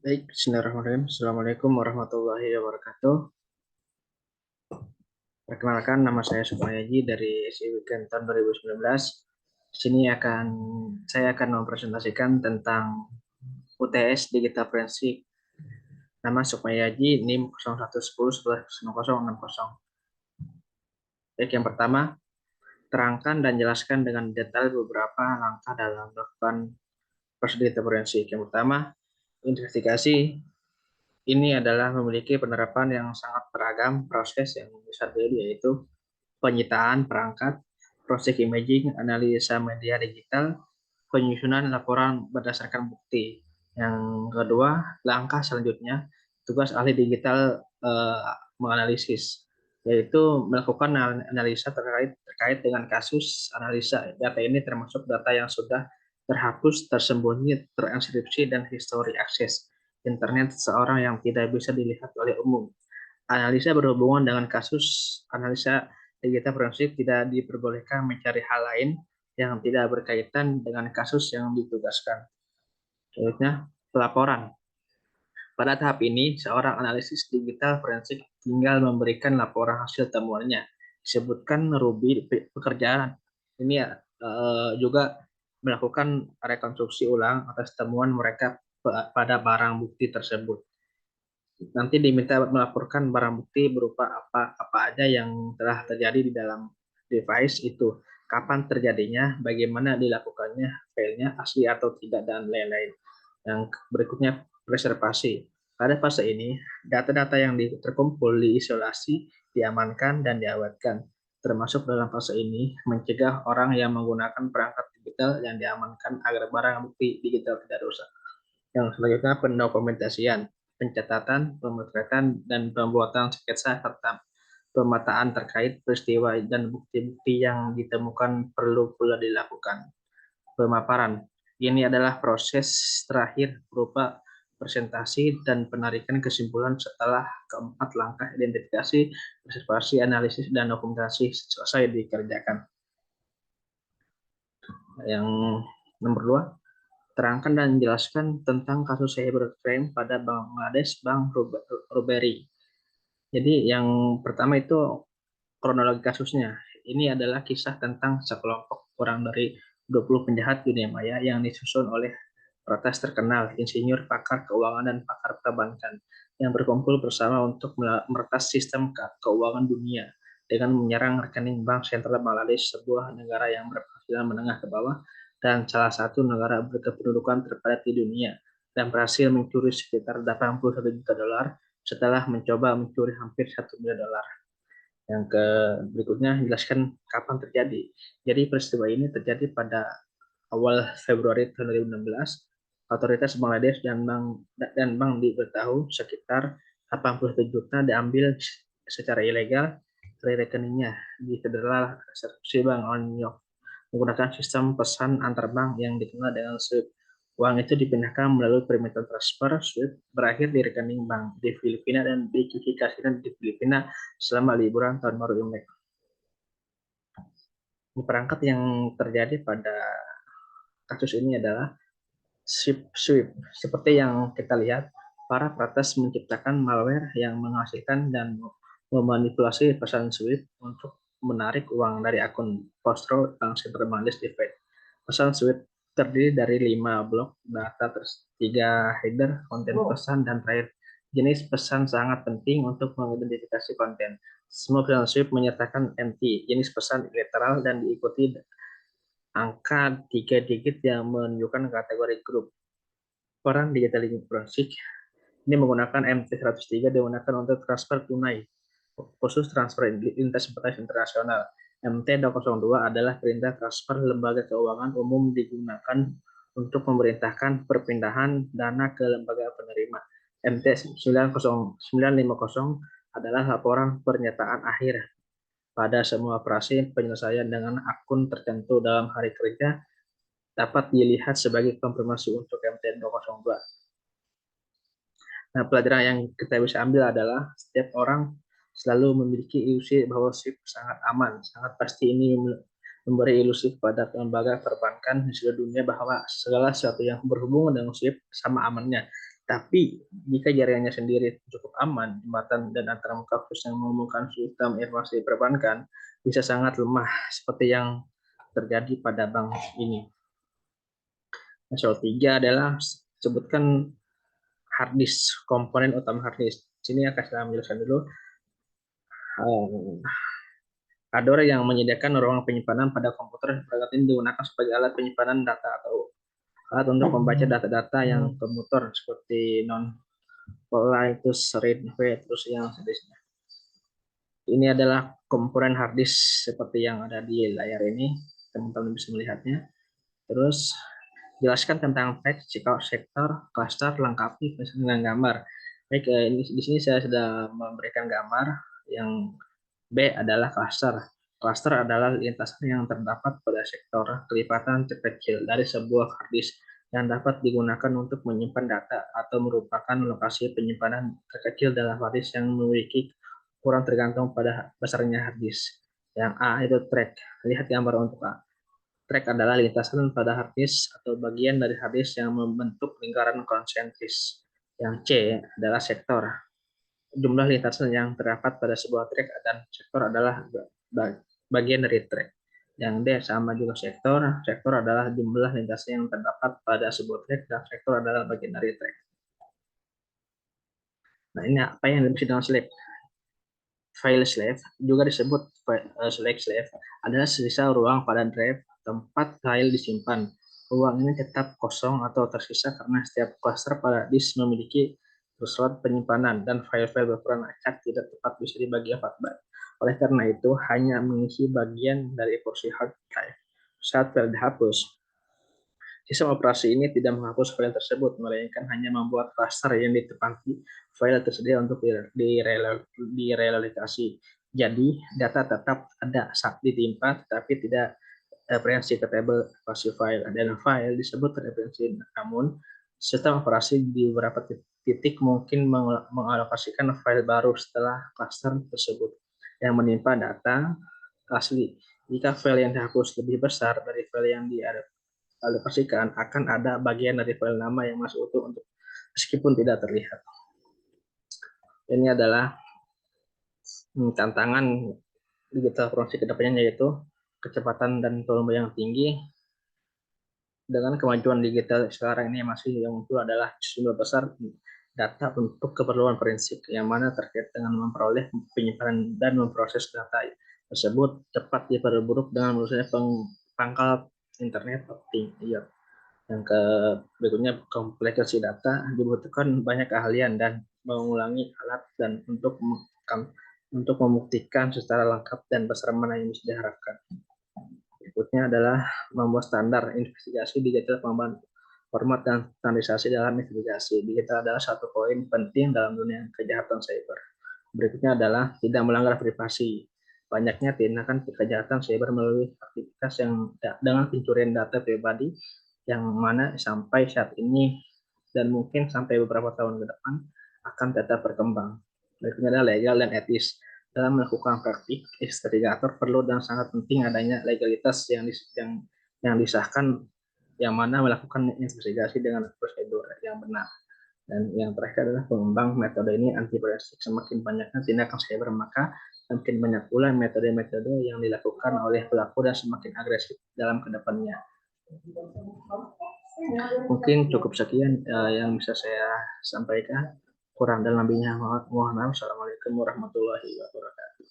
Baik, bismillahirrahmanirrahim. Assalamualaikum warahmatullahi wabarakatuh. Perkenalkan, nama saya Sukma Yaji dari SI Weekend tahun 2019. Di sini saya akan mempresentasikan tentang UTS Digital Forensik. Nama Sukma Yaji, NIM 0110110060. Baik, yang pertama, terangkan dan jelaskan dengan detail beberapa langkah dalam melakukan proses digital forensik. Yang pertama, investigasi. Ini adalah memiliki penerapan yang sangat beragam proses yang bisa terjadi, yaitu penyitaan perangkat, proses imaging, analisa media digital, penyusunan laporan berdasarkan bukti. Yang kedua, langkah selanjutnya, tugas ahli digital menganalisis, yaitu melakukan analisa terkait dengan kasus. Analisa data ini termasuk data yang sudah terhapus, tersembunyi, terenkripsi, dan histori akses internet seseorang yang tidak bisa dilihat oleh umum. Analisa berhubungan dengan kasus. Analisa digital forensik tidak diperbolehkan mencari hal lain yang tidak berkaitan dengan kasus yang ditugaskan. Selanjutnya, pelaporan. Pada tahap ini, seorang analisis digital forensik tinggal memberikan laporan hasil temuannya. Disebutkan Ruby pekerjaan ini juga melakukan rekonstruksi ulang atas temuan mereka pada barang bukti tersebut. Nanti diminta melaporkan barang bukti berupa apa aja yang telah terjadi di dalam device itu, kapan terjadinya, bagaimana dilakukannya, filenya asli atau tidak, dan lain-lain. Yang berikutnya, preservasi. Pada fase ini, data-data yang terkumpul diisolasi, diamankan, dan diawetkan. Termasuk dalam fase ini, mencegah orang yang menggunakan perangkat digital yang diamankan agar barang bukti digital tidak rusak. Yang selanjutnya, pendokumentasian, pencatatan, pemotretan, dan pembuatan sketsa serta pemetaan terkait peristiwa dan bukti-bukti yang ditemukan perlu pula dilakukan. Pemaparan. Ini adalah proses terakhir berupa presentasi dan penarikan kesimpulan setelah keempat langkah identifikasi, observasi, analisis, dan dokumentasi selesai dikerjakan. Yang nomor 2, terangkan dan jelaskan tentang kasus cybercrime pada Bangladesh, Bank Robbery. Jadi yang pertama itu kronologi kasusnya. Ini adalah kisah tentang sekelompok kurang dari 20 penjahat dunia maya yang disusun oleh peretas terkenal, insinyur, pakar keuangan, dan pakar perbankan yang berkumpul bersama untuk meretas sistem keuangan dunia dengan menyerang rekening bank sentral Bangladesh, sebuah negara yang berpenghasilan menengah ke bawah dan salah satu negara berkependudukan terpadat di dunia, dan berhasil mencuri sekitar 81 juta dolar setelah mencoba mencuri hampir 1 miliar dolar. Yang berikutnya, jelaskan kapan terjadi. Jadi peristiwa ini terjadi pada awal Februari tahun 2016. Otoritas Bangladesh dan bank diberitahu sekitar 87 juta diambil secara ilegal dari rekeningnya di Federal Reserve Bank of New York menggunakan sistem pesan antar bank yang dikenal dengan SWIFT. Uang itu dipindahkan melalui perimeter transfer SWIFT berakhir di rekening bank di Filipina dan dipublikasikan di Filipina selama liburan tahun baru Imlek. Perangkat yang terjadi pada kasus ini adalah SWIFT. Seperti yang kita lihat, para peretas menciptakan malware yang menghasilkan dan memanipulasi pesan SWIFT untuk menarik uang dari akun Postro Bank Sentral Bangladesh di Fed. Pesan SWIFT terdiri dari 5 blok data, 3 header, konten pesan, dan terakhir jenis pesan sangat penting untuk mengidentifikasi konten. Semua pesan SWIFT menyertakan MT, jenis pesan literal, dan diikuti angka 3 digit yang menunjukkan kategori grup. Peran digital forensik ini menggunakan MT-103 digunakan untuk transfer tunai, khusus transfer lintas batas internasional. MT-202 adalah perintah transfer lembaga keuangan umum digunakan untuk memerintahkan perpindahan dana ke lembaga penerima. MT-950 adalah laporan pernyataan akhir pada semua operasi penyelesaian dengan akun tertentu dalam hari kerja dapat dilihat sebagai konfirmasi untuk MT-202. Nah, pelajaran yang kita bisa ambil adalah setiap orang selalu memiliki ilusi bahwa SWIFT sangat aman, sangat pasti. Ini memberi ilusi kepada lembaga perbankan di seluruh dunia bahwa segala sesuatu yang berhubungan dengan SWIFT sama amannya. Tapi jika jaringannya sendiri cukup aman, jembatan dan antarmuka khusus yang menghubungkan sistem informasi perbankan bisa sangat lemah seperti yang terjadi pada bank ini. Soal 3 adalah sebutkan hard disk, komponen utama hard disk. Sini akan saya menjelaskan dulu. Hardware yang menyediakan ruang penyimpanan pada komputer perangkat ini digunakan sebagai alat penyimpanan data atau alat untuk membaca data-data yang bermuter seperti non-volatile, read, write, terus yang sejenisnya. Ini adalah komponen hard disk seperti yang ada di layar ini, teman-teman bisa melihatnya. Terus jelaskan tentang teks, sektor, cluster, lengkapi dengan gambar. Baik, di sini saya sudah memberikan gambar. Yang B adalah cluster. Cluster adalah lintasan yang terdapat pada sektor kelipatan terkecil dari sebuah hard disk yang dapat digunakan untuk menyimpan data atau merupakan lokasi penyimpanan terkecil dalam hard disk yang memiliki ukuran tergantung pada besarnya hard disk. Yang A itu track. Lihat gambar untuk A. Track adalah lintasan pada hard disk atau bagian dari hard disk yang membentuk lingkaran konsentris. Yang C adalah sektor. Jumlah lintasan yang terdapat pada sebuah track dan sektor adalah bagian dari track. Yang D sama juga sektor. Sektor adalah jumlah lintasan yang terdapat pada sebuah track dan sektor adalah bagian dari track. Nah, ini apa yang disebut dengan slave? File slave juga disebut select slave adalah sisa ruang pada drive tempat file disimpan. Ruang ini tetap kosong atau tersisa karena setiap cluster pada disk memiliki slot penyimpanan dan file-file berukuran acak tidak tepat bisa dibagi 4 byte. Oleh karena itu, hanya mengisi bagian dari porsi hard drive. Saat file dihapus, sistem operasi ini tidak menghapus file tersebut, melainkan hanya membuat cluster yang ditempati file tersedia untuk direlokasi. Jadi, data tetap ada saat ditimpa, tetapi tidak referensi ke tabel versi file. Dan file disebut referensi, namun sistem operasi di beberapa titik mungkin mengalokasikan file baru setelah cluster tersebut yang menimpa data asli. Jika file yang dihapus lebih besar dari file yang dialokasikan, akan ada bagian dari file lama yang masih utuh untuk meskipun tidak terlihat. Ini adalah tantangan digital forensik kedepannya, yaitu kecepatan dan volume yang tinggi. Dengan kemajuan digital sekarang ini masih yang muncul adalah jumlah besar data untuk keperluan forensik, yang mana terkait dengan memperoleh, penyimpanan, dan memproses data tersebut cepat diperburuk dengan melusnya pangkal internet of things. Iya. Yang berikutnya, kompleksasi data dibutuhkan banyak keahlian dan mengulangi alat dan untuk membuktikan secara lengkap dan besar mana yang bisa diharapkan. Berikutnya adalah membuat standar investigasi digital, pengembangan format dan standarisasi dalam investigasi digital adalah satu poin penting dalam dunia kejahatan cyber. Berikutnya adalah tidak melanggar privasi. Banyaknya tindakan kejahatan cyber melalui aktivitas yang dengan pencurian data pribadi yang mana sampai saat ini dan mungkin sampai beberapa tahun ke depan akan tetap berkembang. Berikutnya adalah legal dan etis. Dalam melakukan praktik, investigator perlu dan sangat penting adanya legalitas yang disahkan, yang mana melakukan investigasi dengan prosedur yang benar. Dan yang terakhir adalah pengembang metode ini anti forensik. Semakin banyaknya tindakan cyber, maka semakin banyak pula metode-metode yang dilakukan oleh pelaku dan semakin agresif dalam kedepannya. Mungkin cukup sekian yang bisa saya sampaikan. Kurang dan lebihnya mohon maaf. Assalamualaikum warahmatullahi wabarakatuh.